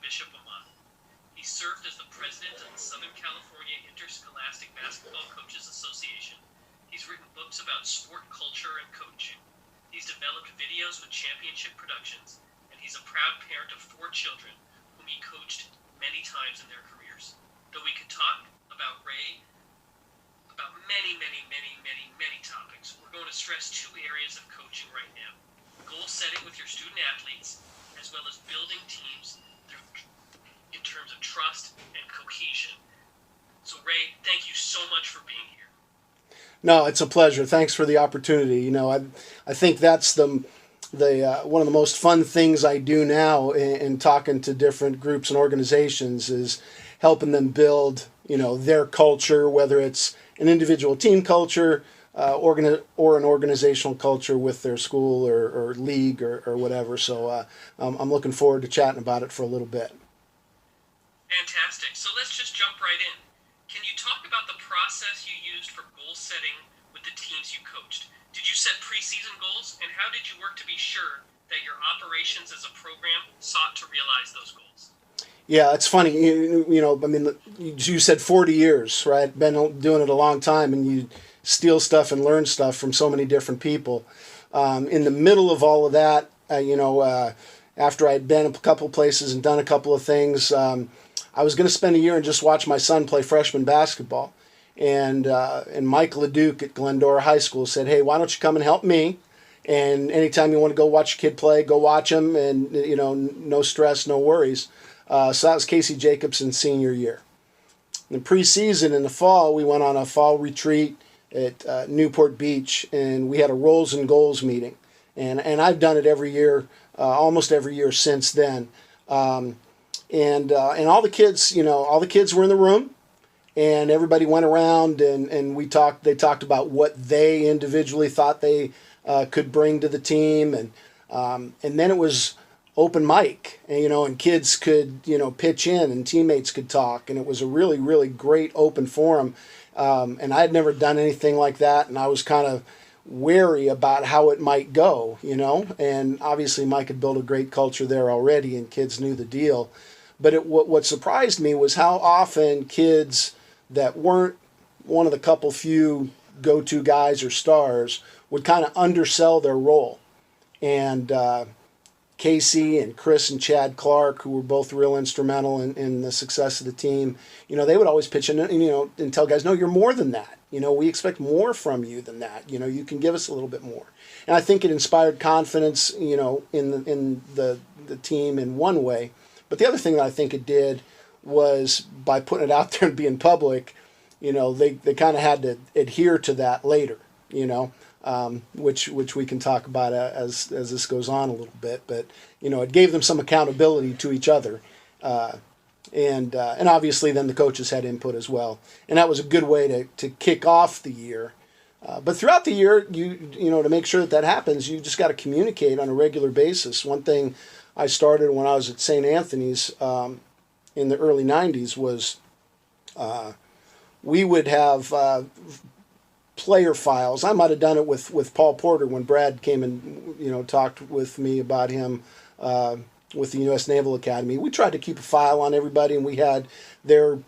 Bishop a month. He served as the president of the Southern California Interscholastic Basketball Coaches Association. He's written books about sport culture and coaching. He's developed videos with Championship Productions, and he's a proud parent of 4 children whom he coached many times in their careers. Though we could talk about Ray about many topics, we're going to stress 2 areas of coaching right now. Goal setting with your student athletes, as well as building teams in terms of trust and cohesion. So Ray, thank you so much for being here. No, it's a pleasure. Thanks for the opportunity. I think that's the one of the most fun things I do now in talking to different groups and organizations is helping them build, their culture, whether it's an individual team culture or an organizational culture with their school or league or whatever. So I'm looking forward to chatting about it for a little bit. Fantastic. So let's just jump right in. Can you talk about the process you used for goal setting with the teams you coached? Did you set preseason goals, and how did you work to be sure that your operations as a program sought to realize those goals? Yeah, it's funny. You said 40 years, right? Been doing it a long time, and you steal stuff and learn stuff from so many different people. In the middle of all of that, after I'd been a couple places and done a couple of things, I was going to spend a year and just watch my son play freshman basketball. And Mike LeDuc at Glendora High School said, "Hey, why don't you come and help me? And anytime you want to go watch a kid play, go watch him, and no stress, no worries." So that was Casey Jacobson's senior year. In the preseason, in the fall, we went on a fall retreat at Newport Beach, and we had a Rolls and Goals meeting. And I've done it every year, almost every year since then. And all the kids were in the room, and everybody went around and we talked. They talked about what they individually thought they could bring to the team, and then it was open mic, and kids could pitch in, and teammates could talk, and it was a really, really great open forum. And I had never done anything like that, and I was kind of wary about how it might go, and obviously Mike had built a great culture there already, and kids knew the deal. But what surprised me was how often kids that weren't one of the couple few go-to guys or stars would kind of undersell their role. And Casey and Chris and Chad Clark, who were both real instrumental in the success of the team, they would always pitch in, and tell guys, "No, you're more than that. We expect more from you than that. You can give us a little bit more." And I think it inspired confidence, in the team in one way. But the other thing that I think it did was by putting it out there and being public, they kind of had to adhere to that later, which we can talk about as this goes on a little bit. But it gave them some accountability to each other, and obviously then the coaches had input as well, and that was a good way to kick off the year. But throughout the year, to make sure that happens, you just got to communicate on a regular basis. One thing I started when I was at St. Anthony's in the early 90s was we would have player files. I might have done it with Paul Porter when Brad came and talked with me about him with the U.S. Naval Academy. We tried to keep a file on everybody, and we had their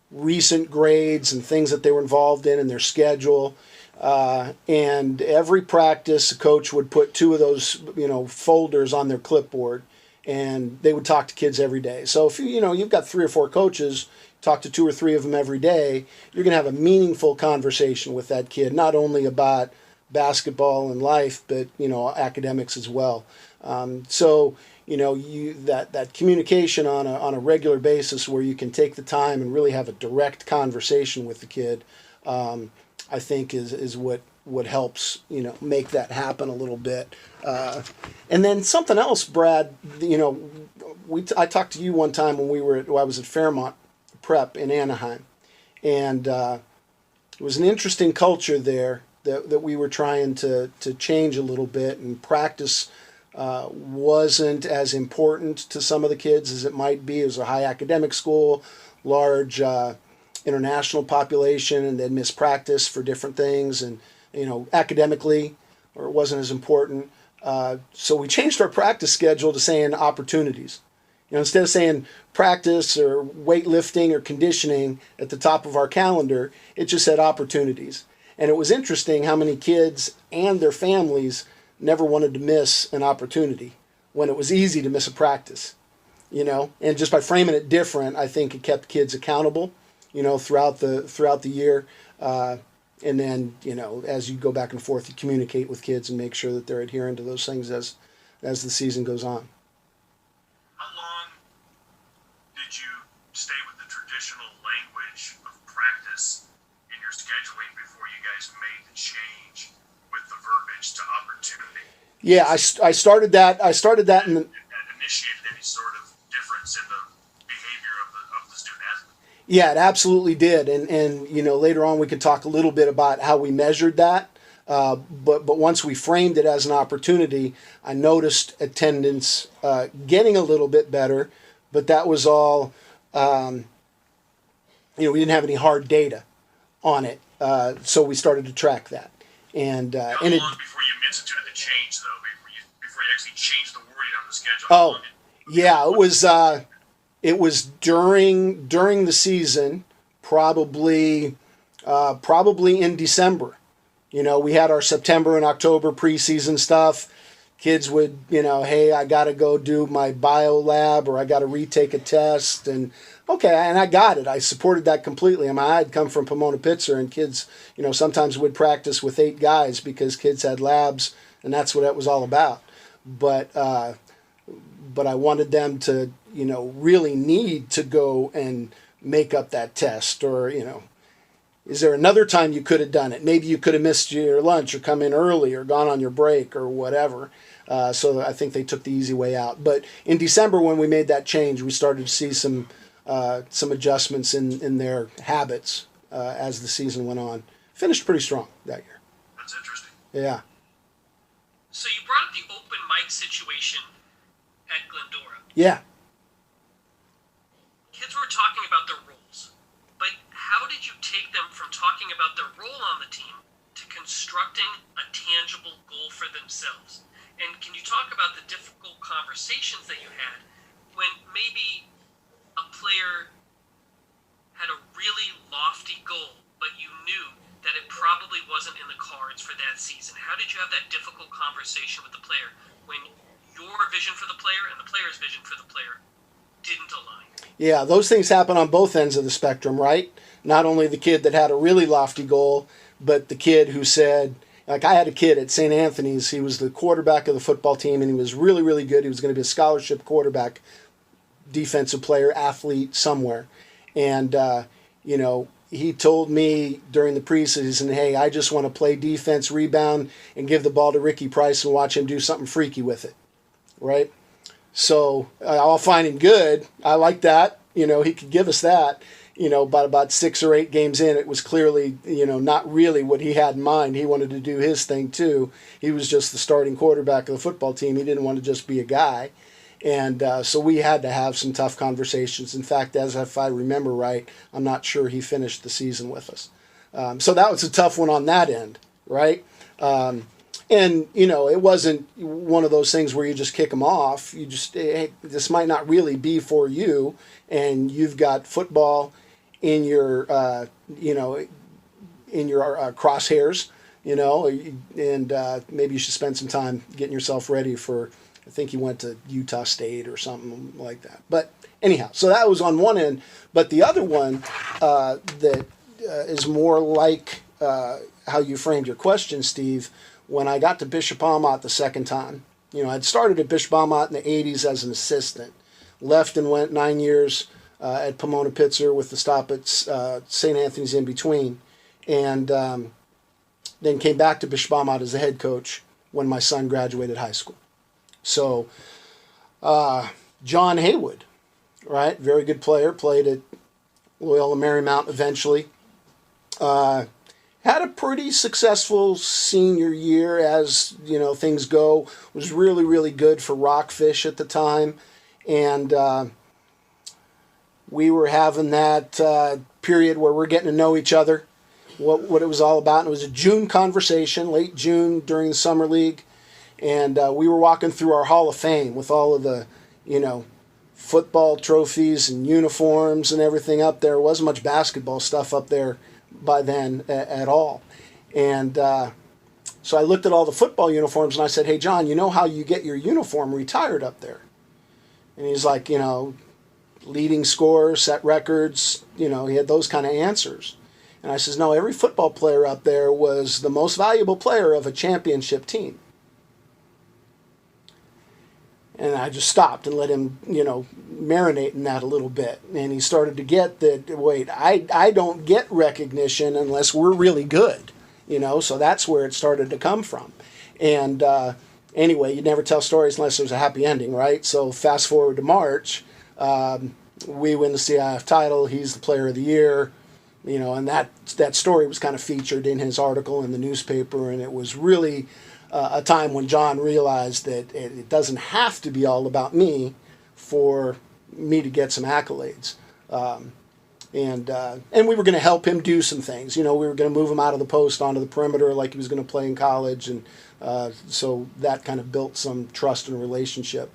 recent grades and things that they were involved in and their schedule. And every practice, a coach would put 2 of those, folders on their clipboard, and they would talk to kids every day. So if you've got 3 or 4 coaches, talk to 2 or 3 of them every day, you're going to have a meaningful conversation with that kid, not only about basketball and life, but academics as well. So that communication on a regular basis, where you can take the time and really have a direct conversation with the kid, I think is what helps make that happen a little bit. And then something else, Brad. I talked to you one time when I was at Fairmont Prep in Anaheim, and it was an interesting culture there that we were trying to change a little bit, and practice wasn't as important to some of the kids as it might be. It was a high academic school, large international population, and they'd miss practice for different things, and academically, or it wasn't as important. So we changed our practice schedule to saying opportunities, Instead of saying practice or weightlifting or conditioning at the top of our calendar, it just said opportunities. And it was interesting how many kids and their families never wanted to miss an opportunity when it was easy to miss a practice. And just by framing it different, I think it kept kids accountable, throughout the year. And then, as you go back and forth, you communicate with kids and make sure that they're adhering to those things as the season goes on. How long did you stay with the traditional language of practice in your scheduling before you guys made the change with the verbiage to opportunity? Yeah, I started that. In the, that initiated any sort of difference in the behavior of the student athlete. Yeah, it absolutely did, and later on we could talk a little bit about how we measured that. But once we framed it as an opportunity, I noticed attendance getting a little bit better, but that was all. We didn't have any hard data on it, so we started to track that. And how and long before you instituted the change, though? Before you actually changed the wording on the schedule? Oh, yeah, it was during the season, probably in December. We had our September and October preseason stuff. Kids would, hey, I got to go do my bio lab, or I got to retake a test. And okay, and I got it. I supported that completely. I'd come from Pomona-Pitzer, and kids, sometimes would practice with 8 guys because kids had labs, and that's what it was all about. But I wanted them to, really need to go and make up that test, or, is there another time you could have done it? Maybe you could have missed your lunch or come in early or gone on your break or whatever. So I think they took the easy way out. But in December, when we made that change, we started to see some adjustments in their habits as the season went on. Finished pretty strong that year. That's interesting. Yeah. So you brought up the open mic situation at Glendora. Yeah. Kids were talking about their roles, but how did you take them from talking about their role on the team to constructing a tangible goal for themselves? And can you talk about the difficult conversations that you had when maybe a player had a really lofty goal, but you knew that it probably wasn't in the cards for that season? How did you have that difficult conversation with the player when your vision for the player and the player's vision for the player didn't align? Yeah, those things happen on both ends of the spectrum, right? Not only the kid that had a really lofty goal, but the kid who said, like I had a kid at St. Anthony's, he was the quarterback of the football team, and he was really, really good. He was going to be a scholarship quarterback, defensive player, athlete, somewhere. And, he told me during the preseason, hey, I just want to play defense, rebound, and give the ball to Ricky Price and watch him do something freaky with it, right? So all fine and good. I like that. He could give us that. But about 6 or 8 games in, it was clearly, not really what he had in mind. He wanted to do his thing too. He was just the starting quarterback of the football team. He didn't want to just be a guy. And so we had to have some tough conversations. In fact, as if I remember right, I'm not sure he finished the season with us. So that was a tough one on that end, right? And, it wasn't one of those things where you just kick them off. You just, hey, this might not really be for you, and you've got football in your, crosshairs, and maybe you should spend some time getting yourself ready for, I think he went to Utah State or something like that. But anyhow, so that was on one end. But the other one that is more like how you framed your question, Steve, when I got to Bishop Amat the second time, I'd started at Bishop Amat in the 80s as an assistant, left and went 9 years at Pomona-Pitzer with the stop at St. Anthony's in between, and then came back to Bishop Amat as a head coach when my son graduated high school. So John Haywood, right, very good player, played at Loyola Marymount eventually, had a pretty successful senior year as, things go, was really, really good for Rockfish at the time, and we were having that period where we're getting to know each other, what it was all about. And it was a June conversation, late June during the summer league, and we were walking through our Hall of Fame with all of the, football trophies and uniforms and everything up there. There wasn't much basketball stuff up there by then at all. And so I looked at all the football uniforms and I said, hey, John, you know how you get your uniform retired up there? And he's like, leading scorers, set records, he had those kind of answers. And I says, no, every football player up there was the most valuable player of a championship team. And I just stopped and let him, marinate in that a little bit. And he started to get that, wait, I don't get recognition unless we're really good, so that's where it started to come from. And anyway, you never tell stories unless there's a happy ending, right? So fast forward to March, we win the CIF title, he's the player of the year, and that story was kind of featured in his article in the newspaper, and it was really a time when John realized that it doesn't have to be all about me for me to get some accolades. And we were going to help him do some things. We were going to move him out of the post onto the perimeter like he was going to play in college. And so that kind of built some trust and relationship.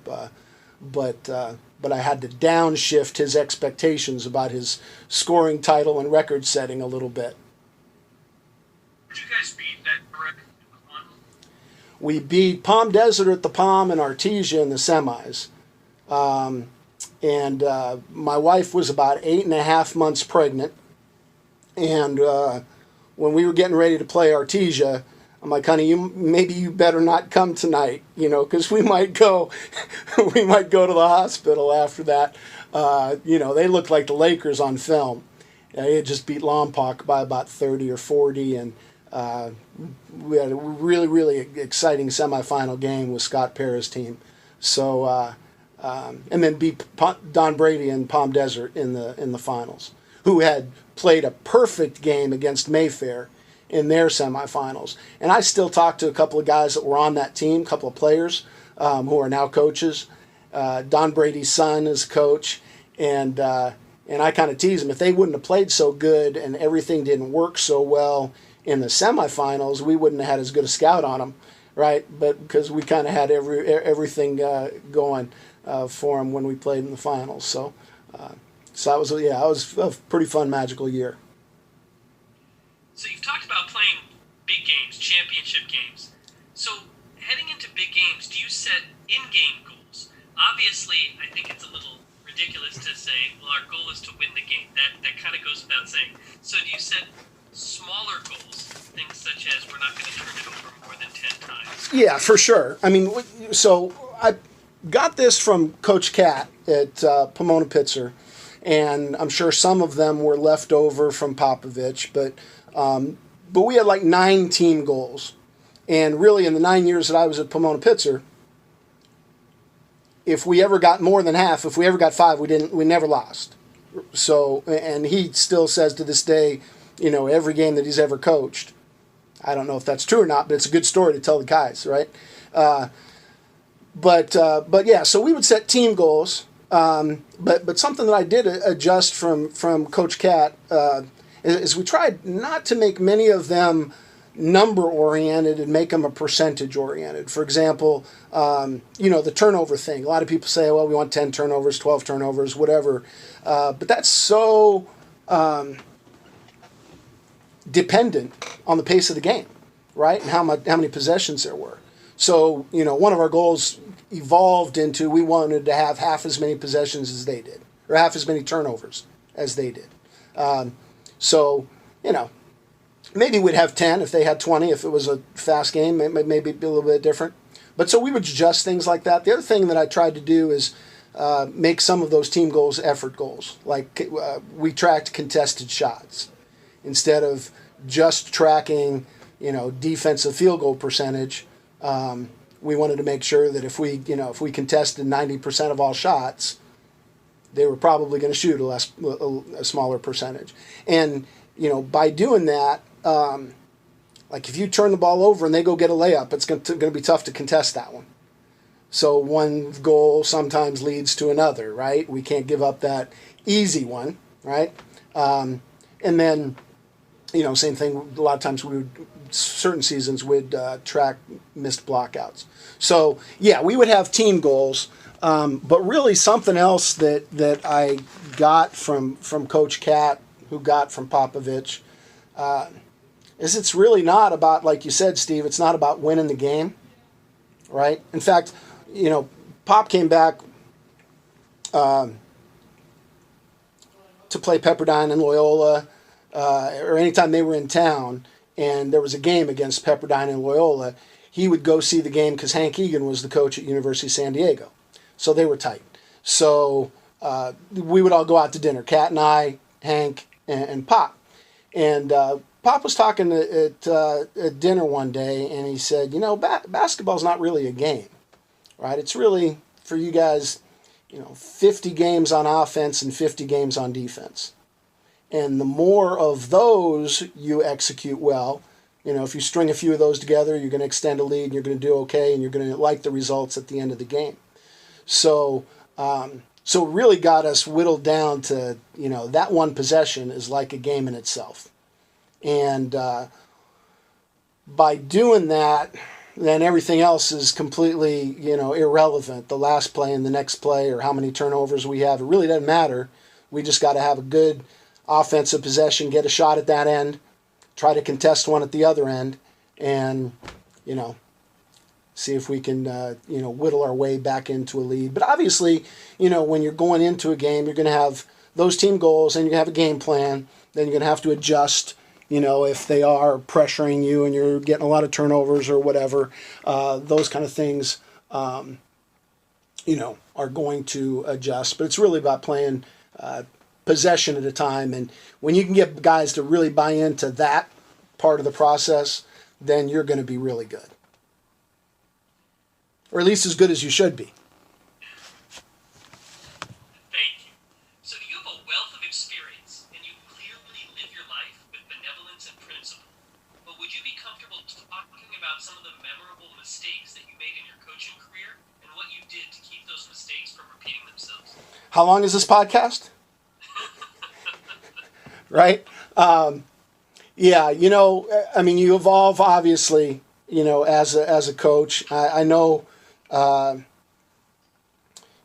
But I had to downshift his expectations about his scoring title and record setting a little bit. Did you guys beat that brick in the final? We beat Palm Desert at the Palm and Artesia in the semis. And my wife was about 8.5 months pregnant. And when we were getting ready to play Artesia, I'm like, honey, maybe you better not come tonight, because we might go to the hospital after that. They looked like the Lakers on film. They had just beat Lompoc by about 30 or 40, and we had a really, really exciting semifinal game with Scott Parra's team. So, and then beat Don Brady and Palm Desert in the finals, who had played a perfect game against Mayfair in their semifinals. And I still talk to a couple of guys that were on that team, a couple of players who are now coaches. Don Brady's son is coach, and I kind of tease them, if they wouldn't have played so good and everything didn't work so well in the semifinals, we wouldn't have had as good a scout on them, right? But because we kind of had everything going for them when we played in the finals. So that was a pretty fun, magical year. So you've talked about playing big games, championship games. So heading into big games, do you set in-game goals? Obviously, I think it's a little ridiculous to say, well, our goal is to win the game. That kind of goes without saying. So do you set smaller goals, things such as we're not going to turn it over more than 10 times? Yeah, for sure. I mean, so I got this from Coach Cat at Pomona Pitzer, and I'm sure some of them were left over from Popovich, but we had like 9 team goals. And really, in the 9 years that I was at Pomona Pitzer, if we ever got more than half, if we ever got 5, we never lost. So, and he still says to this day, every game that he's ever coached, I don't know if that's true or not, but it's a good story to tell the guys, right? But yeah, so we would set team goals. But something that I did adjust from Coach Cat is we tried not to make many of them number-oriented and make them a percentage-oriented. For example, the turnover thing. A lot of people say, well, we want 10 turnovers, 12 turnovers, whatever. But that's so dependent on the pace of the game, right? And how many possessions there were. So, one of our goals evolved into we wanted to have half as many possessions as they did, or half as many turnovers as they did. So, maybe we'd have 10 if they had 20. If it was a fast game, maybe be a little bit different. But so we would adjust things like that. The other thing that I tried to do is make some of those team goals effort goals. Like we tracked contested shots instead of just tracking, defensive field goal percentage. We wanted to make sure that if we contested 90% of all shots, they were probably going to shoot a smaller percentage. And, by doing that, like if you turn the ball over and they go get a layup, it's going to be tough to contest that one. So one goal sometimes leads to another, right? We can't give up that easy one, right? And then, same thing, a lot of times certain seasons we'd track missed blockouts. So, yeah, we would have team goals. But really, something else that I got from Coach Cat, who got from Popovich, is it's really not about, like you said, Steve. It's not about winning the game, right? In fact, Pop came back to play Pepperdine and Loyola, or anytime they were in town, and there was a game against Pepperdine and Loyola, he would go see the game because Hank Egan was the coach at University of San Diego. So they were tight. So we would all go out to dinner, Kat and I, Hank, and Pop. And Pop was talking at dinner one day, and he said, basketball's not really a game, right? It's really, for you guys, 50 games on offense and 50 games on defense. And the more of those you execute well, if you string a few of those together, you're going to extend a lead and you're going to do okay and you're going to like the results at the end of the game. So it really got us whittled down to, that one possession is like a game in itself. And by doing that, then everything else is completely, irrelevant. The last play and the next play or how many turnovers we have, it really doesn't matter. We just got to have a good offensive possession, get a shot at that end, try to contest one at the other end, and, see if we can, whittle our way back into a lead. But obviously, when you're going into a game, you're going to have those team goals and you have a game plan. Then you're going to have to adjust, if they are pressuring you and you're getting a lot of turnovers or whatever. Those kind of things, are going to adjust. But it's really about playing possession at a time. And when you can get guys to really buy into that part of the process, then you're going to be really good. Or at least as good as you should be. Thank you. So you have a wealth of experience, and you clearly live your life with benevolence and principle. But would you be comfortable talking about some of the memorable mistakes that you made in your coaching career, and what you did to keep those mistakes from repeating themselves? How long is this podcast? Right? Yeah, you evolve, obviously, as a coach. I know,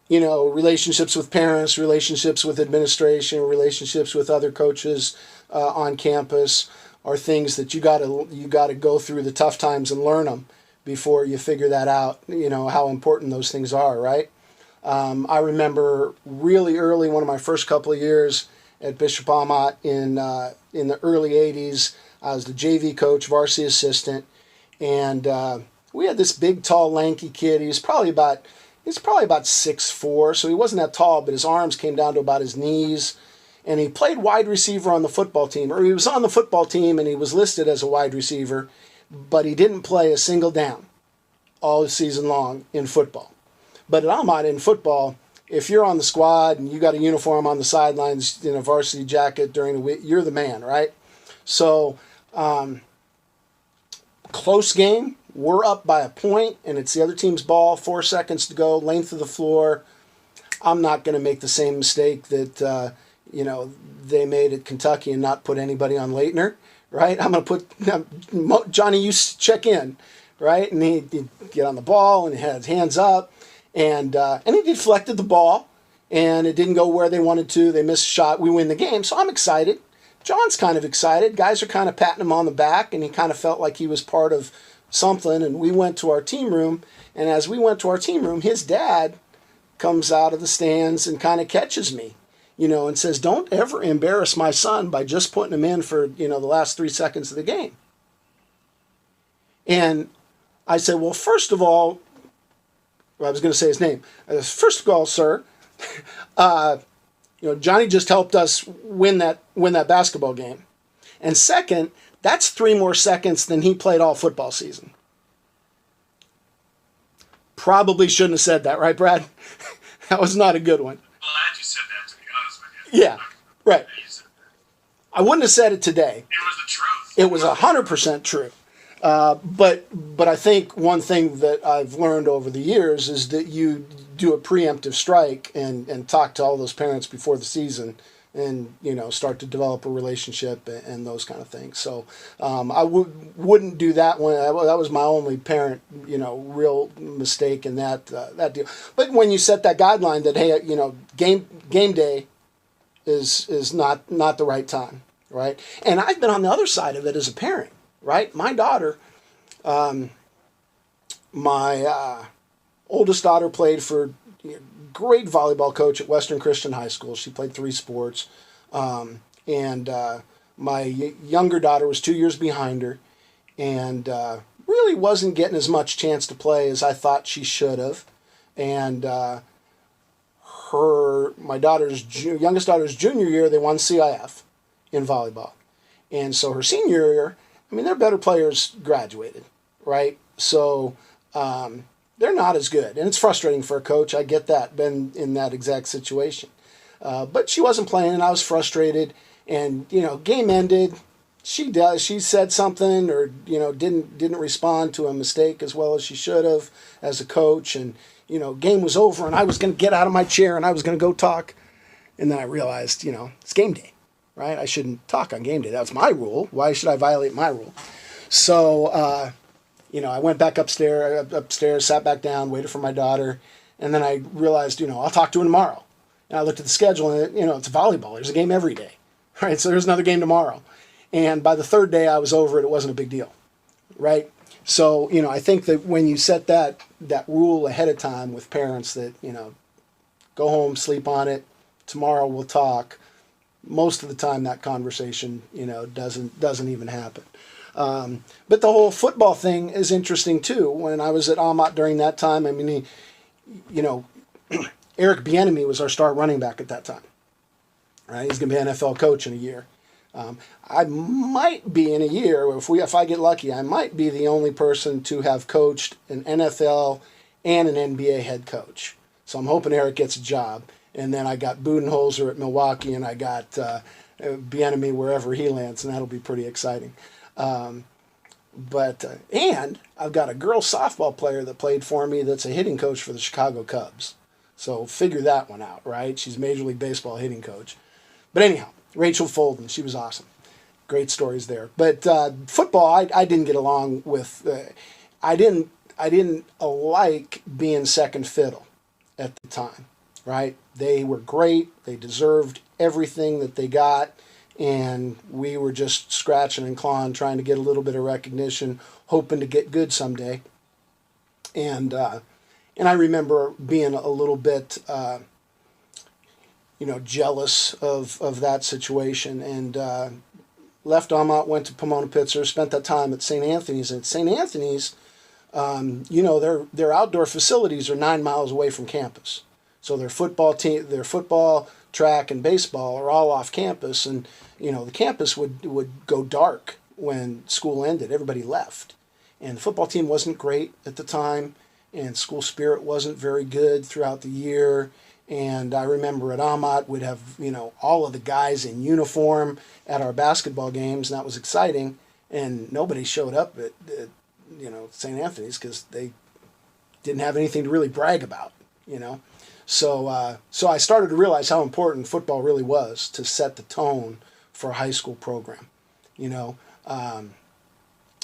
relationships with parents, relationships with administration, relationships with other coaches on campus are things that you gotta go through the tough times and learn them before you figure that out, how important those things are, right? I remember really early, one of my first couple of years at Bishop Amat in the early 80s. I was the JV coach, varsity assistant, and we had this big, tall, lanky kid. He's probably about 6'4", so he wasn't that tall, but his arms came down to about his knees. And he played wide receiver on the football team, or he was on the football team and he was listed as a wide receiver, but he didn't play a single down all season long in football. But at Amat in football, if you're on the squad and you got a uniform on the sidelines in a varsity jacket during the week, you're the man, right? So, close game, we're up by a point, and it's the other team's ball, 4 seconds to go, length of the floor. I'm not going to make the same mistake that, they made at Kentucky and not put anybody on Leitner, right? I'm going to put Johnny, you check in, right? And he'd get on the ball and he had his hands up. And he deflected the ball, and it didn't go where they wanted to. They missed a shot. We win the game, so I'm excited. John's kind of excited. Guys are kind of patting him on the back, and he kind of felt like he was part of something. And we went to our team room, and as we went to our team room, his dad comes out of the stands and kind of catches me, and says, "Don't ever embarrass my son by just putting him in for, the last 3 seconds of the game." And I said, "Well, first of all," I was going to say his name. "First of all, sir, Johnny just helped us win that basketball game. And second, that's 3 more seconds than he played all football season." Probably shouldn't have said that, right, Brad? That was not a good one. Glad you said that, to be honest with you. Yeah, right. I wouldn't have said it today. It was the truth. It was 100% true. But I think one thing that I've learned over the years is that you do a preemptive strike and talk to all those parents before the season and start to develop a relationship and those kind of things. So I wouldn't do that one. That was my only parent real mistake in that deal. But when you set that guideline that, hey, game day is not the right time, right? And I've been on the other side of it as a parent, right? My daughter, my oldest daughter played for great volleyball coach at Western Christian High School. She played 3 sports. And my younger daughter was 2 years behind her and really wasn't getting as much chance to play as I thought she should have. And my youngest daughter's junior year, they won CIF in volleyball. And so her senior year, their better players graduated, right? So they're not as good. And it's frustrating for a coach. I get that, been in that exact situation. But she wasn't playing, and I was frustrated. And, game ended. She said something or, didn't respond to a mistake as well as she should have as a coach. And, game was over, and I was going to get out of my chair, and I was going to go talk. And then I realized, it's game day, right? I shouldn't talk on game day. That's my rule. Why should I violate my rule? So, I went back upstairs, sat back down, waited for my daughter. And then I realized, I'll talk to her tomorrow. And I looked at the schedule, and, it's volleyball. There's a game every day, right? So there's another game tomorrow. And by the third day, I was over it. It wasn't a big deal, right? So, I think that when you set that rule ahead of time with parents that, go home, sleep on it, tomorrow we'll talk, most of the time that conversation, doesn't even happen. But the whole football thing is interesting, too. When I was at Amat during that time, Eric Bieniemy was our star running back at that time. Right? He's going to be an NFL coach in a year. I might be in a year, if I get lucky, I might be the only person to have coached an NFL and an NBA head coach. So I'm hoping Eric gets a job. And then I got Budenholzer at Milwaukee, and I got Bieniemy wherever he lands, and that'll be pretty exciting. And I've got a girl softball player that played for me that's a hitting coach for the Chicago Cubs. So figure that one out, right? She's Major League Baseball hitting coach. But anyhow, Rachel Folden, she was awesome. Great stories there. But football, I didn't get along with. I didn't like being second fiddle at the time, right? They were great. They deserved everything that they got. And we were just scratching and clawing, trying to get a little bit of recognition, hoping to get good someday. And I remember being a little bit, jealous of that situation. And left Amat, went to Pomona-Pitzer, spent that time at St. Anthony's. And at St. Anthony's, their outdoor facilities are 9 miles away from campus. So their football, track, and baseball are all off campus. And the campus would go dark when school ended. Everybody left. And the football team wasn't great at the time, and school spirit wasn't very good throughout the year. And I remember at Amat, we'd have, all of the guys in uniform at our basketball games, and that was exciting. And nobody showed up at St. Anthony's because they didn't have anything to really brag about, So I started to realize how important football really was to set the tone for a high school program,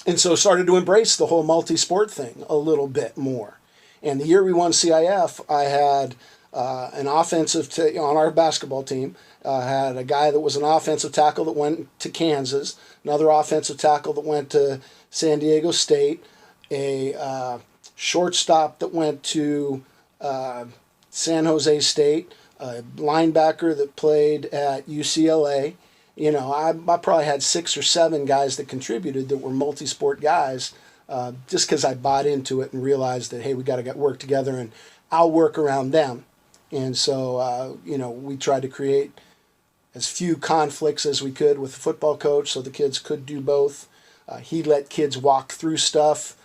and so started to embrace the whole multi-sport thing a little bit more. And the year we won CIF, I had an offensive on our basketball team. Had a guy that was an offensive tackle that went to Kansas, another offensive tackle that went to San Diego State, a shortstop that went to San Jose State, a linebacker that played at UCLA. I probably had 6 or 7 guys that contributed that were multi-sport guys, just because I bought into it and realized that, hey, we got to work together, and I'll work around them. And so, we tried to create as few conflicts as we could with the football coach so the kids could do both. He let kids walk through stuff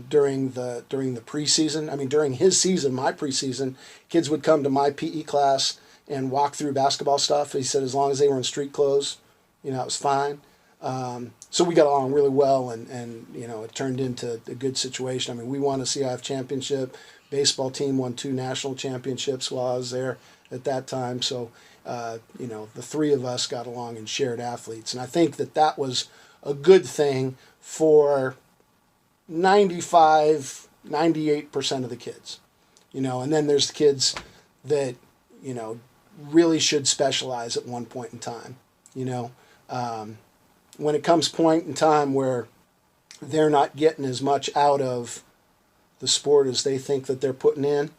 during the preseason. During his season, my preseason, kids would come to my PE class and walk through basketball stuff. He said as long as they were in street clothes, it was fine. So we got along really well, and it turned into a good situation. We won a CIF championship. Baseball team won 2 national championships while I was there at that time. So The three of us got along and shared athletes. And I think that was a good thing for 95, 98% of the kids. And then there's the kids that, really should specialize at one point in time. When it comes point in time where they're not getting as much out of the sport as they think that they're putting in,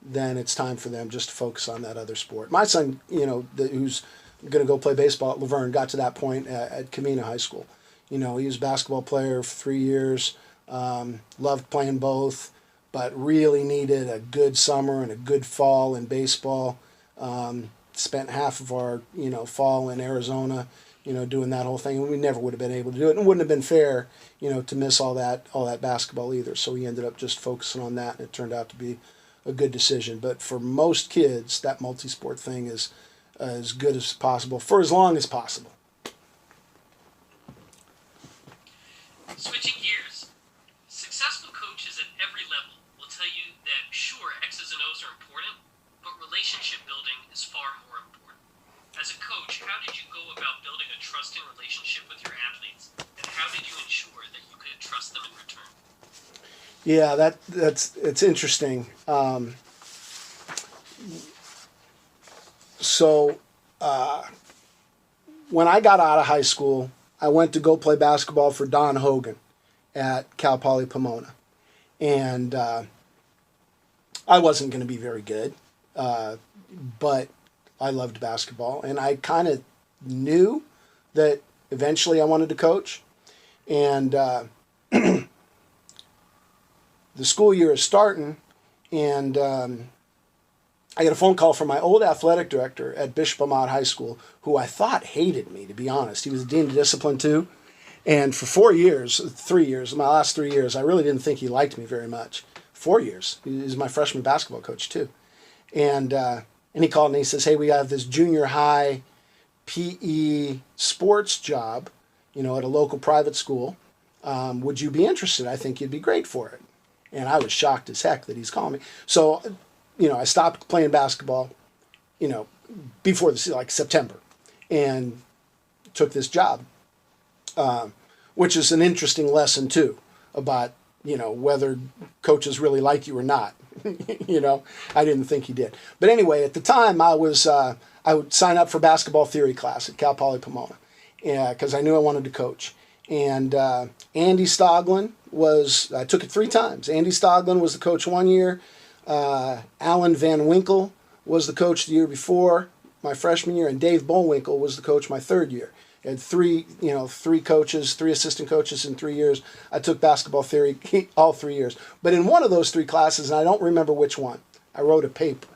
then it's time for them just to focus on that other sport. My son, who's going to go play baseball at Laverne, got to that point at Camino High School. He was a basketball player for 3 years, loved playing both, but really needed a good summer and a good fall in baseball. Spent half of our, fall in Arizona, doing that whole thing. And we never would have been able to do it. And it wouldn't have been fair, to miss all that basketball either. So we ended up just focusing on that, and it turned out to be a good decision. But for most kids, that multi-sport thing is as good as possible for as long as possible. Switching gears, successful coaches at every level will tell you that sure, X's and O's are important, but relationship building is far more important. As a coach, how did you go about building a trusting relationship with your athletes, and how did you ensure that you could trust them in return? Yeah, it's interesting. When I got out of high school, I went to go play basketball for Don Hogan at Cal Poly Pomona. And I wasn't going to be very good, but I loved basketball. And I kind of knew that eventually I wanted to coach. And the school year is starting, and I get a phone call from my old athletic director at Bishop Amat High School, who I thought hated me, to be honest. He was the dean of discipline too. And for 4 years, 3 years, my last 3 years, I really didn't think he liked me very much. 4 years. He was my freshman basketball coach too. And he called and he says, hey, we have this junior high PE sports job, at a local private school. Would you be interested? I think you'd be great for it. And I was shocked as heck that he's calling me. So, I stopped playing basketball, before this, like September, and took this job, which is an interesting lesson too about, whether coaches really like you or not. I didn't think he did. But anyway, at the time I would sign up for basketball theory class at Cal Poly Pomona, because I knew I wanted to coach. And Andy Stoglin I took it 3 times. Andy Stoglin was the coach 1 year. Alan Van Winkle was the coach the year before, my freshman year, and Dave Bullwinkle was the coach my 3rd year. I had 3 coaches, 3 assistant coaches in 3 years. I took basketball theory all 3 years. But in one of those 3 classes, and I don't remember which one, I wrote a paper.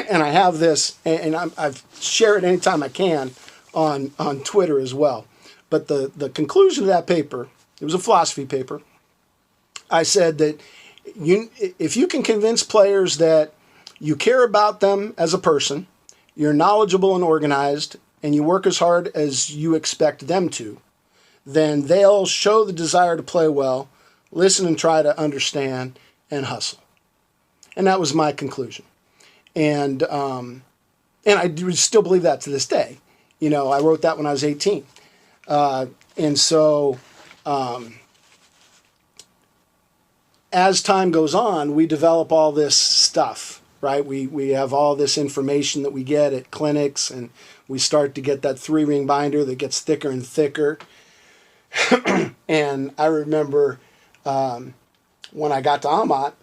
And I have this, and I've shared it anytime I can on Twitter as well. But the conclusion of that paper, it was a philosophy paper. I said that if you can convince players that you care about them as a person, you're knowledgeable and organized, and you work as hard as you expect them to, then they'll show the desire to play well, listen and try to understand, and hustle. And that was my conclusion. And I do still believe that to this day. I wrote that when I was 18. And so as time goes on, we develop all this stuff, right? We have all this information that we get at clinics, and we start to get that 3-ring binder that gets thicker and thicker. And I remember when I got to Amat,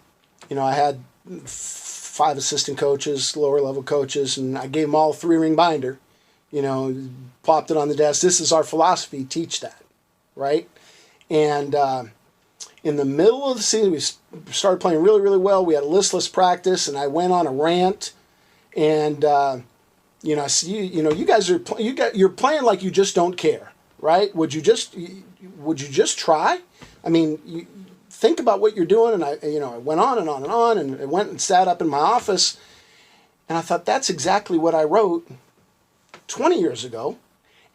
I had 5 assistant coaches, lower level coaches, and I gave them all a 3-ring binder, plopped it on the desk. This is our philosophy, teach that, right? And in the middle of the season, we started playing really, really well. We had a listless practice, and I went on a rant. And I said, you guys you're playing like you just don't care, right? Would you just try? I mean, think about what you're doing. And I went on and on and on, and I went and sat up in my office, and I thought that's exactly what I wrote 20 years ago,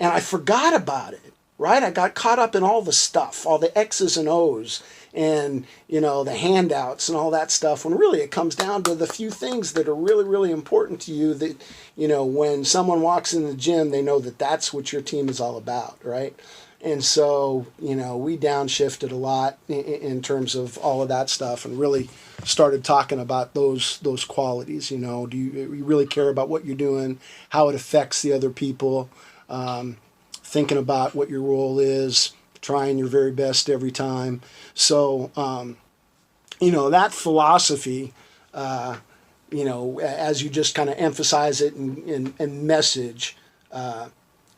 and I forgot about it. right? I got caught up in all the stuff, all the X's and O's, and the handouts and all that stuff, when really it comes down to the few things that are really, really important to you, that when someone walks in the gym, they know that that's what your team is all about, right? And so we downshifted a lot in terms of all of that stuff, and really started talking about those qualities. Do you really care about what you're doing, how it affects the other people, thinking about what your role is, trying your very best every time. So, that philosophy, as you just kind of emphasize it and message,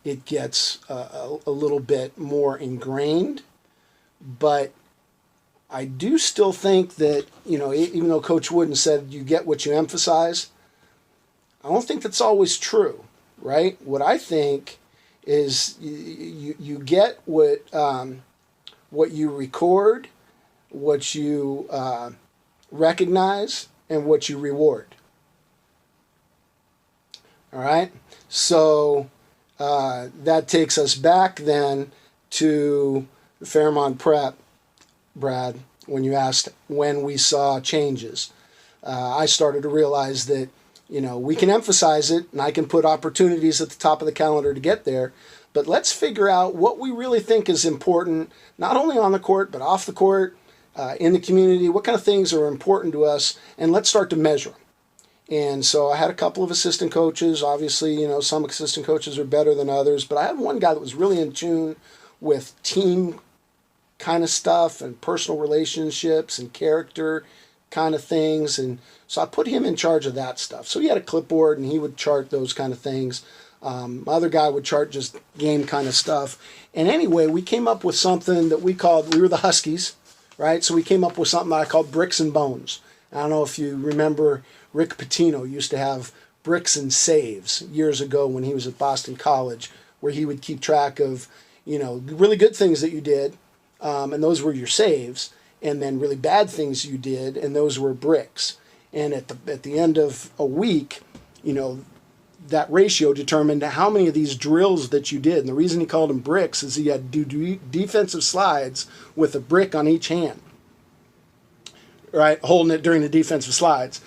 it gets a little bit more ingrained. But I do still think that, even though Coach Wooden said you get what you emphasize, I don't think that's always true, right? What I think is you get what you record, what you recognize, and what you reward. All right? So that takes us back then to Fairmont Prep, Brad, when you asked when we saw changes. I started to realize that we can emphasize it, and I can put opportunities at the top of the calendar to get there, but let's figure out what we really think is important, not only on the court, but off the court, in the community, what kind of things are important to us, and let's start to measure them. And so I had a couple of assistant coaches. Obviously, some assistant coaches are better than others, but I had one guy that was really in tune with team kind of stuff and personal relationships and character kind of things. And so I put him in charge of that stuff. So he had a clipboard and he would chart those kind of things. My other guy would chart just game kind of stuff. And anyway, we came up with something that we were the Huskies, right? So we came up with something that I called Bricks and Bones. I don't know if you remember, Rick Pitino used to have Bricks and Saves years ago when he was at Boston College, where he would keep track of, really good things that you did, and those were your saves, and then really bad things you did, and those were bricks. And at the end of a week, that ratio determined how many of these drills that you did. And the reason he called them bricks is he had to do defensive slides with a brick on each hand, right, holding it during the defensive slides.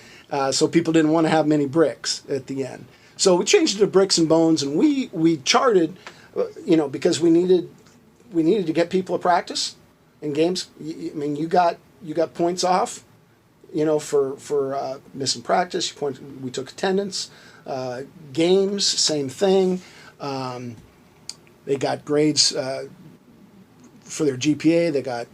So people didn't want to have many bricks at the end. So we changed it to Bricks and Bones, and we charted, because we needed to get people to practice in games. You got points off, for missing practice. We took attendance. Games, same thing. They got grades for their GPA.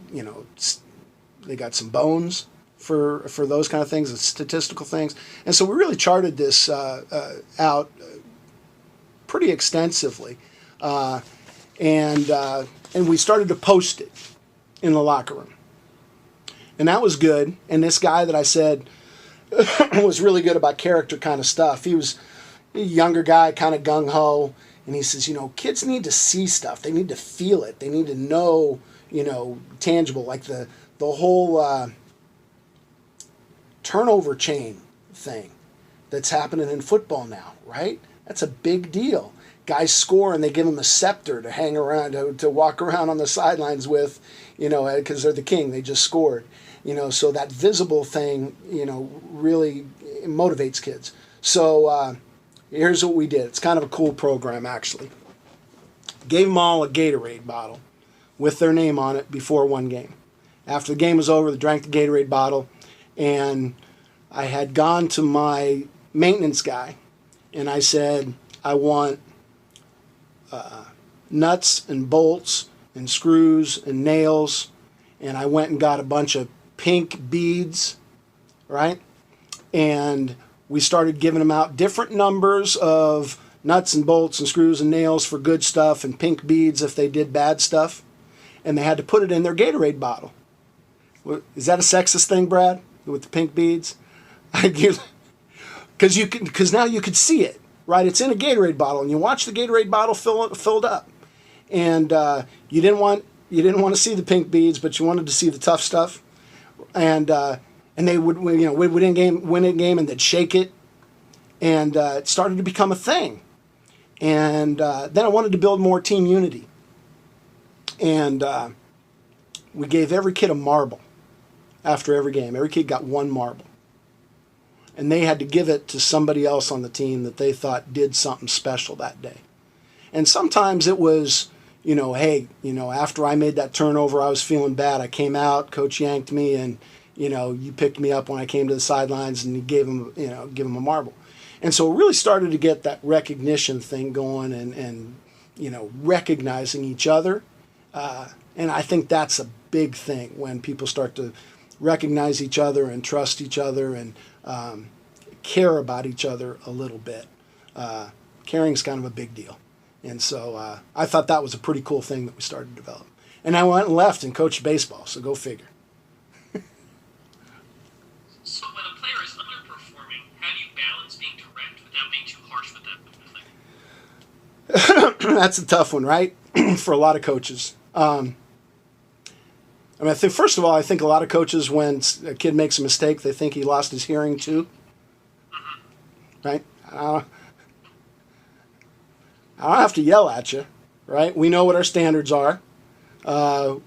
They got some bones for those kind of things, the statistical things. And so we really charted this out pretty extensively. And we started to post it in the locker room. And that was good. And this guy that I said was really good about character kind of stuff. He was a younger guy, kind of gung-ho. And he says, kids need to see stuff. They need to feel it. They need to know, tangible, like the whole turnover chain thing that's happening in football now, right? That's a big deal. Guys score and they give them a scepter to hang around, to walk around on the sidelines with, because they're the king. They just scored. So that visible thing, really motivates kids. So here's what we did. It's kind of a cool program, actually. Gave them all a Gatorade bottle with their name on it before one game. After the game was over, they drank the Gatorade bottle, and I had gone to my maintenance guy, and I said, I want nuts and bolts and screws and nails, and I went and got a bunch of pink beads, right? And we started giving them out different numbers of nuts and bolts and screws and nails for good stuff, and pink beads if they did bad stuff. And they had to put it in their Gatorade bottle. Is that a sexist thing, Brad, with the pink beads? Because now you could see it, right? It's in a Gatorade bottle, and you watch the Gatorade bottle filled up. And you didn't want to see the pink beads, but you wanted to see the tough stuff. And they would win a game, and they'd shake it, and it started to become a thing. And then I wanted to build more team unity. And we gave every kid a marble after every game. Every kid got one marble. And they had to give it to somebody else on the team that they thought did something special that day. And sometimes it was, hey, after I made that turnover, I was feeling bad. I came out, coach yanked me, and, you picked me up when I came to the sidelines, and you gave him, give him a marble. And so it really started to get that recognition thing going and recognizing each other. And I think that's a big thing when people start to recognize each other and trust each other and care about each other a little bit. Caring is kind of a big deal. And so I thought that was a pretty cool thing that we started to develop. And I went and left and coached baseball, so go figure. So when a player is underperforming, how do you balance being direct without being too harsh with them? That's a tough one, right? For a lot of coaches. I think, first of all, I think a lot of coaches, when a kid makes a mistake, they think he lost his hearing too. Right? I don't have to yell at you, right? We know what our standards are.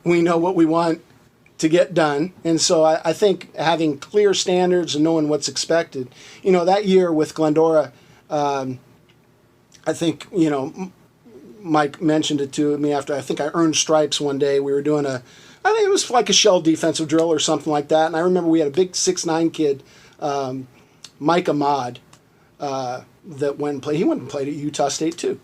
We know what we want to get done. And so I think having clear standards and knowing what's expected. That year with Glendora, I think, Mike mentioned it to me after I think I earned stripes one day. We were doing I think it was like a shell defensive drill or something like that. And I remember we had a big 6'9" kid, Mike Ahmad, that went and played. He went and played at Utah State too.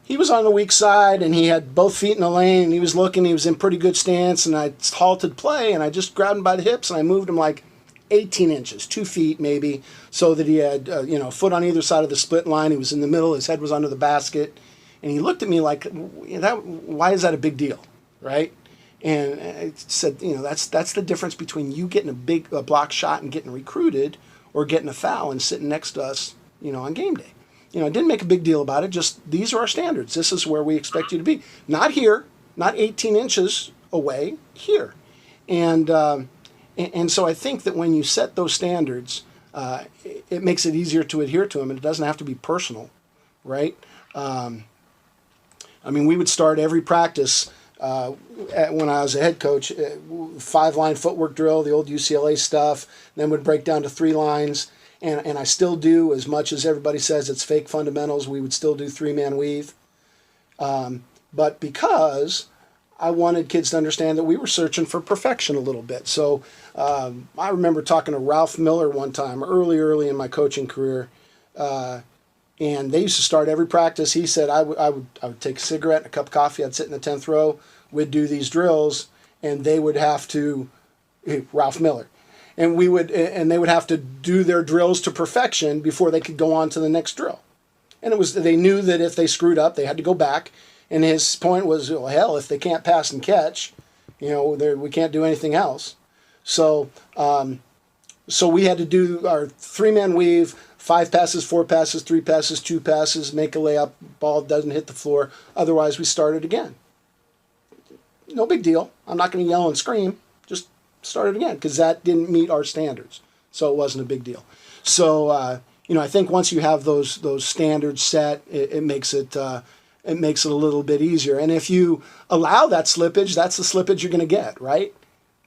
He was on the weak side, and he had both feet in the lane, and he was looking. He was in pretty good stance, and I halted play, and I just grabbed him by the hips, and I moved him like 18 inches, 2 feet maybe, so that he had a foot on either side of the split line. He was in the middle. His head was under the basket. And he looked at me like, why is that a big deal, right? And I said, that's the difference between you getting a block shot and getting recruited, or getting a foul and sitting next to us, on game day. I didn't make a big deal about it. Just, these are our standards. This is where we expect you to be. Not here, not 18 inches away, here. And so I think that when you set those standards, it makes it easier to adhere to them, and it doesn't have to be personal, right? We would start every practice when I was a head coach, 5-line footwork drill, the old UCLA stuff, then would break down to 3 lines. And I still do, as much as everybody says it's fake fundamentals, we would still do 3-man weave. But because I wanted kids to understand that we were searching for perfection a little bit. So I remember talking to Ralph Miller one time, early in my coaching career, and they used to start every practice. He said I would take a cigarette and a cup of coffee. I'd sit in the 10th row. We'd do these drills, and they would have to, Ralph Miller, and they would have to do their drills to perfection before they could go on to the next drill. And they knew that if they screwed up, they had to go back. And his point was, well, hell, if they can't pass and catch, we can't do anything else. So we had to do our 3-man weave, 5 passes, 4 passes, 3 passes, 2 passes, make a layup, ball doesn't hit the floor. Otherwise, we start it again. No big deal. I'm not going to yell and scream. Just start it again, because that didn't meet our standards. So it wasn't a big deal. So, I think once you have those standards set, it makes it a little bit easier. And if you allow that slippage, that's the slippage you're going to get, right?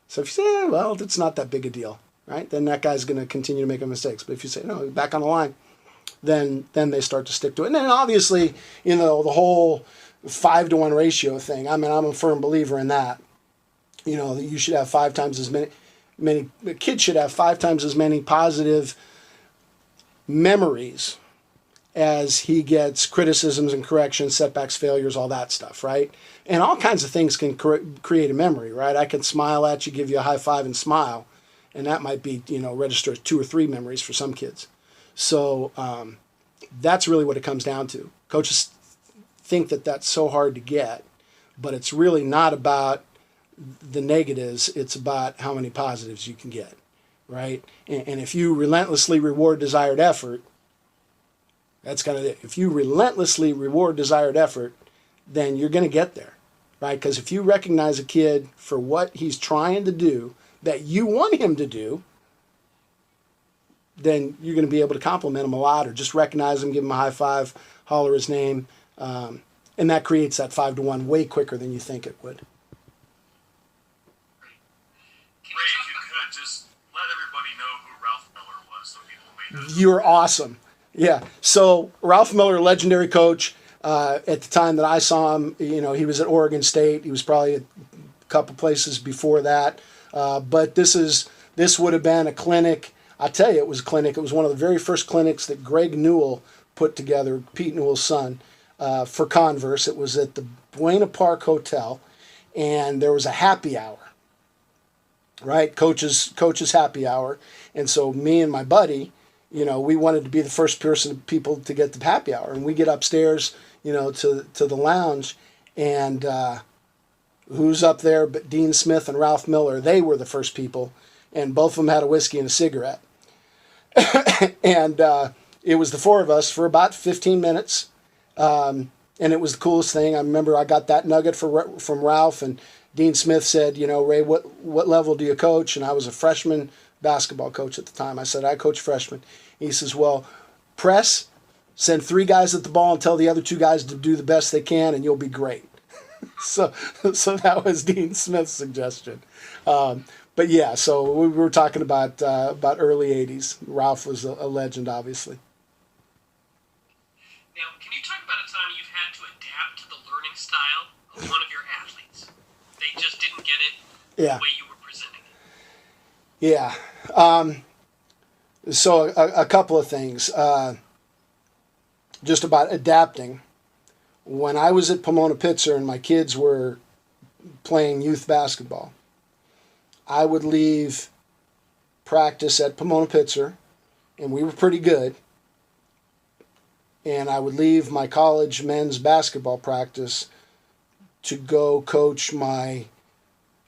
So if you say, well, it's not that big a deal, right? Then that guy's going to continue to make mistakes. But if you say, no, back on the line, then they start to stick to it. And then obviously, the whole 5-to-1 ratio thing. I'm a firm believer in that. You should have 5 times as many kids should have 5 times as many positive memories as he gets criticisms and corrections, setbacks, failures, all that stuff, right? And all kinds of things can create a memory, right? I can smile at you, give you a high five and smile, and that might be, register 2 or 3 memories for some kids. So that's really what it comes down to. Coaches think that that's so hard to get, but it's really not about the negatives. It's about how many positives you can get, right? And if you relentlessly reward desired effort, that's kind of it. If you relentlessly reward desired effort, then you're going to get there, right? Because if you recognize a kid for what he's trying to do, that you want him to do, then you're going to be able to compliment him a lot, or just recognize him, give him a high five, holler his name, And that creates that 5-to-1 way quicker than you think it would. Ray, if you could, just let everybody know who Ralph Miller was so people may know. You're awesome. Yeah. So Ralph Miller, legendary coach. At the time that I saw him, he was at Oregon State. He was probably a couple places before that. But this would have been a clinic. I tell you, it was a clinic. It was one of the very first clinics that Greg Newell put together, Pete Newell's son, for Converse. It was at the Buena Park Hotel, and there was a happy hour. Right, coach's happy hour, and so me and my buddy, we wanted to be the first people to get the happy hour, and we get upstairs, to the lounge, and who's up there but Dean Smith and Ralph Miller? They were the first people, and both of them had a whiskey and a cigarette, and it was the four of us for about 15 minutes, and it was the coolest thing. I remember I got that nugget from Ralph, and Dean Smith said, Ray, what level do you coach? And I was a freshman basketball coach at the time. I said, I coach freshmen. He says, well, press, send 3 guys at the ball and tell the other 2 guys to do the best they can and you'll be great. so that was Dean Smith's suggestion. But yeah, so we were talking about early 80s. Ralph was a legend, obviously. Now, can you talk about a time you've had to adapt to the learning style of one of your athletes? They just didn't get it the way you were presenting it. Yeah. So a couple of things. Just about adapting. When I was at Pomona-Pitzer and my kids were playing youth basketball, I would leave practice at Pomona-Pitzer, and we were pretty good. And I would leave my college men's basketball practice to go coach my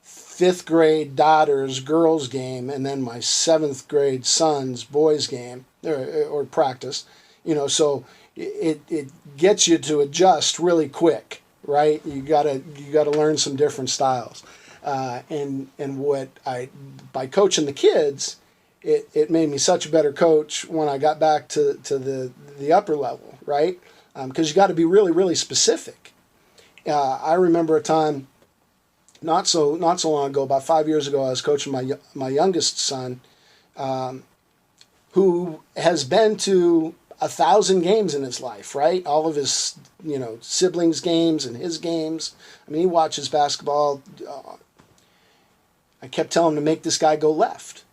5th grade daughter's girls game and then my 7th grade son's boys game or practice, so it gets you to adjust really quick, right? You gotta learn some different styles, and by coaching the kids, it made me such a better coach when I got back to the upper level, right? Because you got to be really, really specific. I remember a time not so long ago, about 5 years ago, I was coaching my youngest son, who has been to 1,000 games in his life, right? All of his siblings' games and his games. I mean, he watches basketball. I kept telling him to make this guy go left,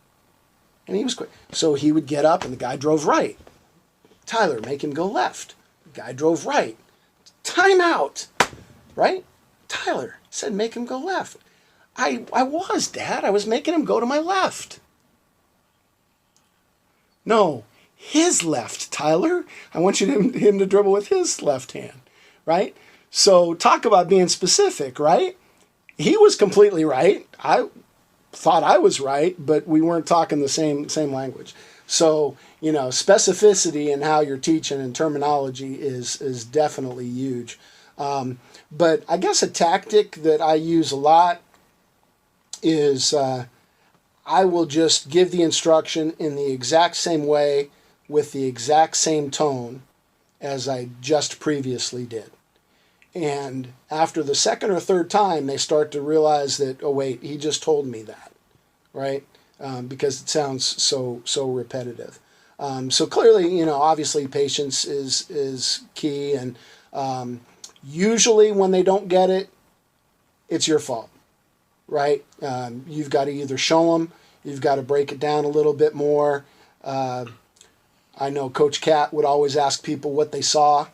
and he was quick. So he would get up, and the guy drove right. Tyler, make him go left. The guy drove right. Timeout. Right? Tyler said, make him go left. I was, Dad. I was making him go to my left. No, his left, Tyler. I want him to dribble with his left hand. Right? So talk about being specific, right? He was completely right. I thought I was right, but we weren't talking the same language. So, specificity in how you're teaching and terminology is definitely huge. But I guess a tactic that I use a lot is I will just give the instruction in the exact same way with the exact same tone as I just previously did. And after the second or third time, they start to realize that, oh, wait, he just told me that, right? Because it sounds so repetitive. So clearly, obviously patience is key, and usually when they don't get it, it's your fault, right? You've got to either show them, you've got to break it down a little bit more. I know Coach Cat would always ask people what they saw,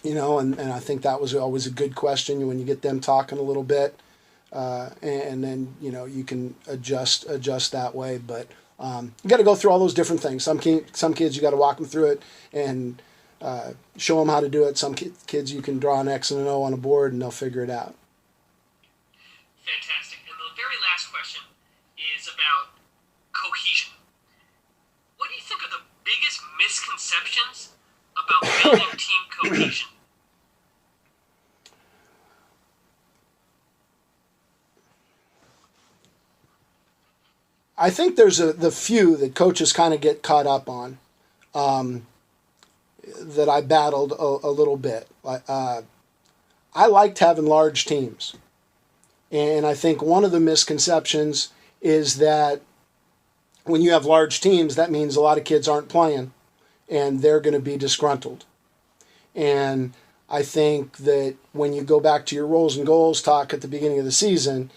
and I think that was always a good question when you get them talking a little bit, and then you can adjust that way. But you got to go through all those different things. Some kids you got to walk them through it and show them how to do it. Some kids you can draw an X and an O on a board and they'll figure it out. Fantastic. And the very last question is about cohesion. What do you think are the biggest misconceptions about building team cohesion? I think there's the few that coaches kind of get caught up on. that I battled a little bit. I liked having large teams. And I think one of the misconceptions is that when you have large teams, that means a lot of kids aren't playing and they're going to be disgruntled. And I think that when you go back to your roles and goals talk at the beginning of the season,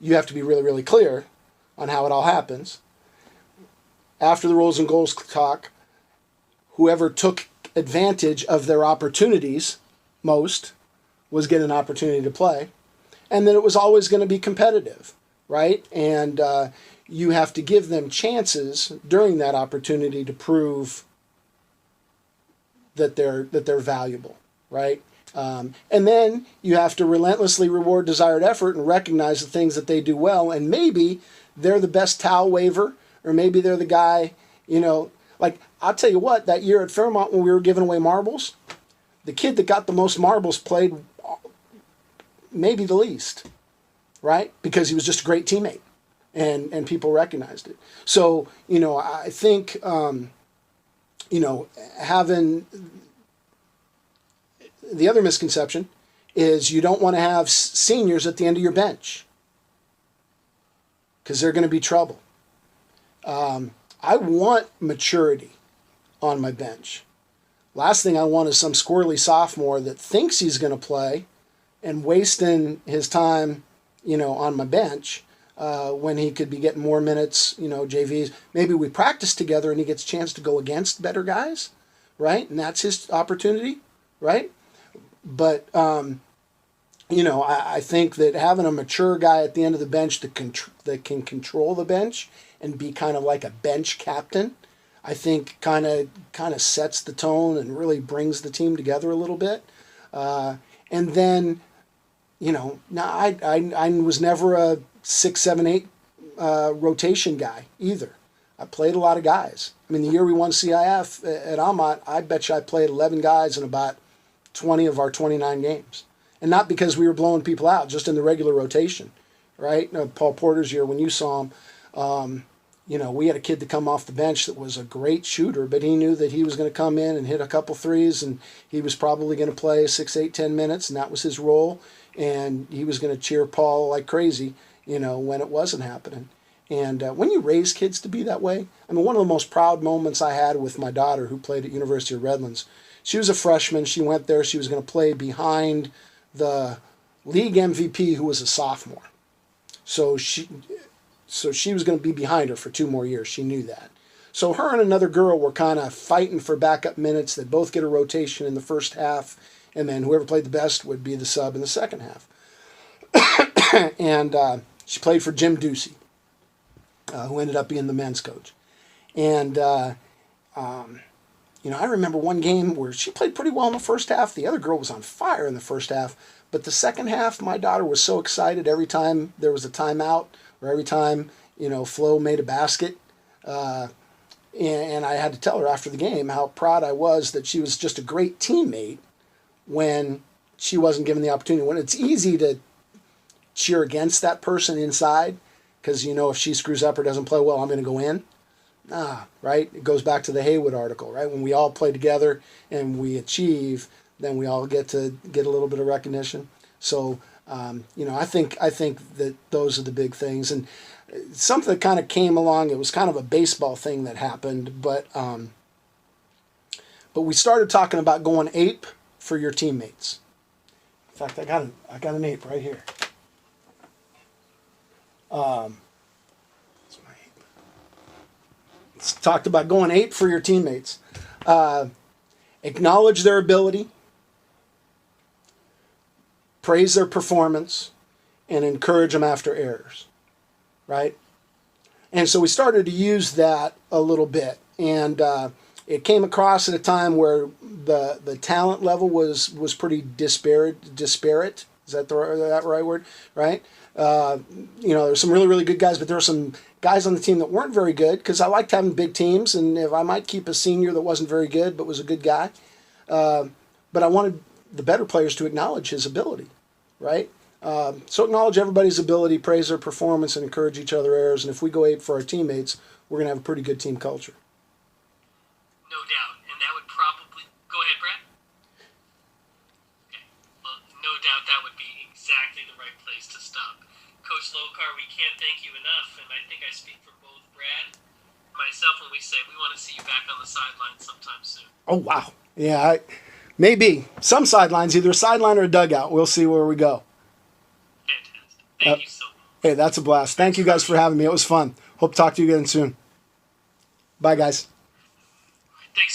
you have to be really, really clear on how it all happens. After the roles and goals talk, whoever took advantage of their opportunities most was getting an opportunity to play. And then it was always going to be competitive, right? And you have to give them chances during that opportunity to prove that they're valuable, right? And then you have to relentlessly reward desired effort and recognize the things that they do well. And maybe they're the best towel waver, or maybe they're the guy, like I'll tell you what, that year at Fairmont when we were giving away marbles, the kid that got the most marbles played maybe the least, right? Because he was just a great teammate and people recognized it. So, I think, having the other misconception is you don't want to have seniors at the end of your bench because they're going to be trouble. I want maturity on my bench. Last thing I want is some squirrely sophomore that thinks he's going to play and wasting his time, on my bench when he could be getting more minutes, JVs. Maybe we practice together and he gets a chance to go against better guys, right? And that's his opportunity, right? But, I think that having a mature guy at the end of the bench that can control the bench and be kind of like a bench captain, I think kind of sets the tone and really brings the team together a little bit. And then, now I was never a 6, 7, 8 rotation guy either. I played a lot of guys. I mean, the year we won CIF at Amat, I bet you I played 11 guys in about 20 of our 29 games. And not because we were blowing people out, just in the regular rotation, right? Paul Porter's year, when you saw him, we had a kid to come off the bench that was a great shooter, but he knew that he was going to come in and hit a couple threes, and he was probably going to play 6, 8, 10 minutes, and that was his role. And he was going to cheer Paul like crazy, when it wasn't happening. And when you raise kids to be that way, I mean, one of the most proud moments I had with my daughter who played at University of Redlands, she was a freshman. She went there. She was going to play behind the league MVP who was a sophomore. So she was going to be behind her for 2 more years. She knew that. So her and another girl were kind of fighting for backup minutes. They'd both get a rotation in the first half, and then whoever played the best would be the sub in the second half. And she played for Jim Ducey, who ended up being the men's coach. And, I remember one game where she played pretty well in the first half. The other girl was on fire in the first half. But the second half, my daughter was so excited every time there was a timeout or every time, Flo made a basket. And I had to tell her after the game how proud I was that she was just a great teammate when she wasn't given the opportunity. When it's easy to cheer against that person inside because, if she screws up or doesn't play well, I'm going to go in. Right? It goes back to the Haywood article, right? When we all play together and we achieve, then we all get to get a little bit of recognition. So, I think that those are the big things. And something that kind of came along, it was kind of a baseball thing that happened, but we started talking about going ape for your teammates. In fact, I got an ape right here. It's talked about going ape for your teammates. Acknowledge their ability, praise their performance, and encourage them after errors, right? And so we started to use that a little bit. And it came across at a time where the talent level was pretty disparate. Is that that right word? Right? There's some really, really good guys, but there were some guys on the team that weren't very good because I liked having big teams. And if I might keep a senior that wasn't very good but was a good guy, but I wanted the better players to acknowledge his ability, right? So acknowledge everybody's ability, praise their performance, and encourage each other errors. And if we go ape for our teammates, we're going to have a pretty good team culture. No doubt. And that would probably go Go ahead, Brad. Okay. Well, no doubt that would be exactly the right place to stop. Coach Lokar, we can't thank you enough, and I think I speak for both Brad and myself when we say we want to see you back on the sidelines sometime soon. Oh, wow. Yeah, maybe. Some sidelines, either a sideline or a dugout. We'll see where we go. Fantastic. Thank you so much. Hey, that's a blast. Thank you guys for having me. It was fun. Hope to talk to you again soon. Bye, guys. Thanks so